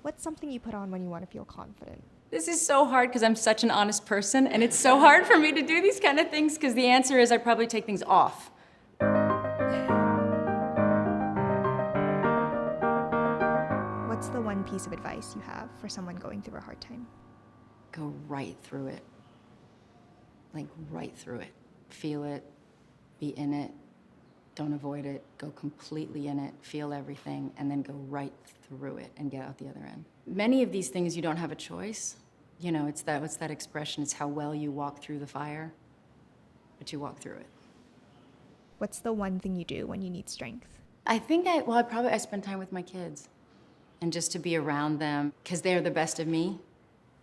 What's something you put on when you want to feel confident? This is so hard because I'm such an honest person, and it's so hard for me to do these kind of things because the answer is I probably take things off. What's the one piece of advice you have for someone going through a hard time? Go right through it. Like, right through it. Feel it, be in it, don't avoid it, go completely in it, feel everything, and then go right through it and get out the other end. Many of these things you don't have a choice. You know, what's that expression? It's how well you walk through the fire, but you walk through it. What's the one thing you do when you need strength? I spend time with my kids and just to be around them because they're the best of me.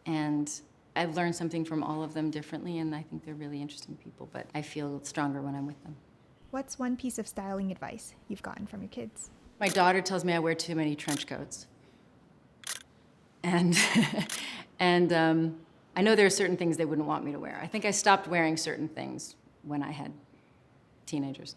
And I've learned something from all of them differently, and I think they're really interesting people, but I feel stronger when I'm with them. What's one piece of styling advice you've gotten from your kids? My daughter tells me I wear too many trench coats. And, I know there are certain things they wouldn't want me to wear. I think I stopped wearing certain things when I had teenagers.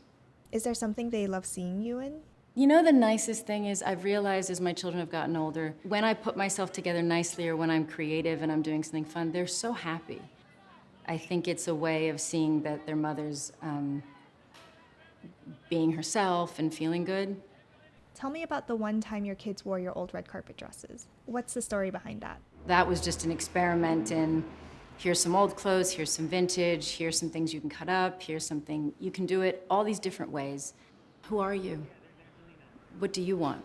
Is there something they love seeing you in? You know, the nicest thing is I've realized as my children have gotten older, when I put myself together nicely or when I'm creative and I'm doing something fun, they're so happy. I think it's a way of seeing that their mother's being herself and feeling good. Tell me about the one time your kids wore your old red carpet dresses. What's the story behind that? That was just an experiment in here's some old clothes, here's some vintage, here's some things you can cut up, here's something, you can do it all these different ways. Who are you? What do you want?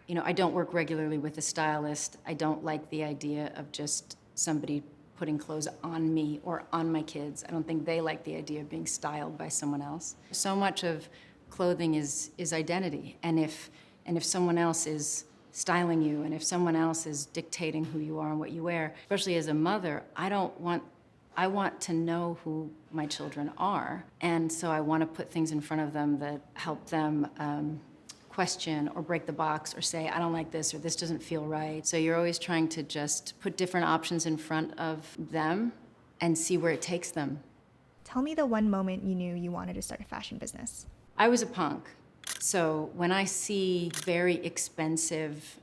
You know, I don't work regularly with a stylist. I don't like the idea of just somebody putting clothes on me or on my kids. I don't think they like the idea of being styled by someone else. So much of clothing is identity, and if someone else is styling you, and if someone else is dictating who you are and what you wear, especially as a mother, I want to know who my children are, and so I want to put things in front of them that help them question or break the box or say, I don't like this or this doesn't feel right. So you're always trying to just put different options in front of them and see where it takes them. Tell me the one moment you knew you wanted to start a fashion business. I was a punk, so when I see very expensive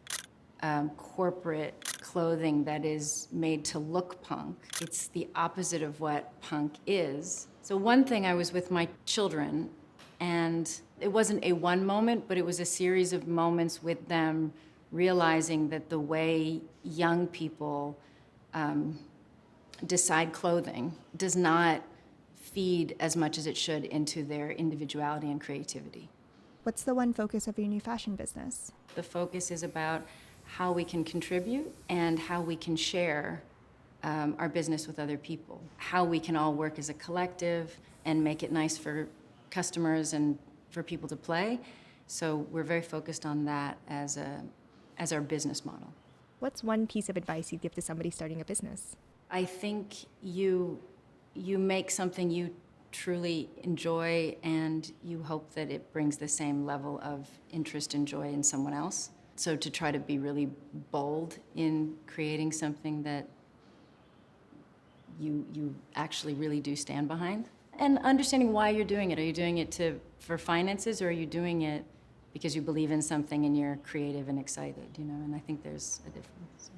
corporate clothing that is made to look punk, it's the opposite of what punk is. So one thing, I was with my children, and it wasn't a one moment, but it was a series of moments with them realizing that the way young people decide clothing does not feed as much as it should into their individuality and creativity. What's the one focus of your new fashion business? The focus is about how we can contribute and how we can share our business with other people, how we can all work as a collective and make it nice for customers and for people to play. So we're very focused on that as our business model. What's one piece of advice you'd give to somebody starting a business? I think you make something you truly enjoy, and you hope that it brings the same level of interest and joy in someone else. So to try to be really bold in creating something that you actually really do stand behind. And understanding why you're doing it. Are you doing it for finances, or are you doing it because you believe in something and you're creative and excited, you know? And I think there's a difference.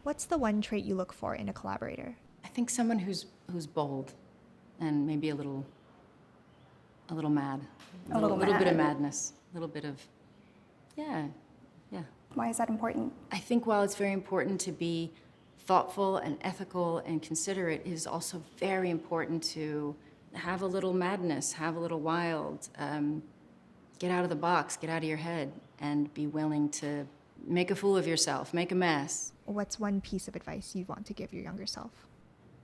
What's the one trait you look for in a collaborator? I think someone who's bold and maybe a little mad. A little bit of madness. A little bit of, yeah. Why is that important? I think while it's very important to be thoughtful and ethical and considerate, it is also very important to have a little madness, have a little wild, get out of the box, get out of your head, and be willing to make a fool of yourself, make a mess. What's one piece of advice you want to give your younger self?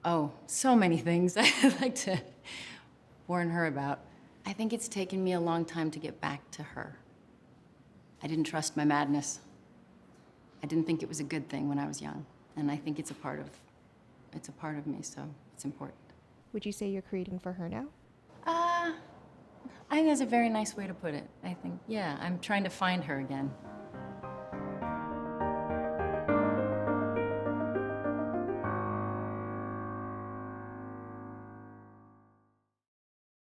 Oh, so many things I'd like to warn her about. I think it's taken me a long time to get back to her. I didn't trust my madness. I didn't think it was a good thing when I was young. And I think it's a part of me, so it's important. Would you say you're creating for her now? I think that's a very nice way to put it. I think, yeah, I'm trying to find her again.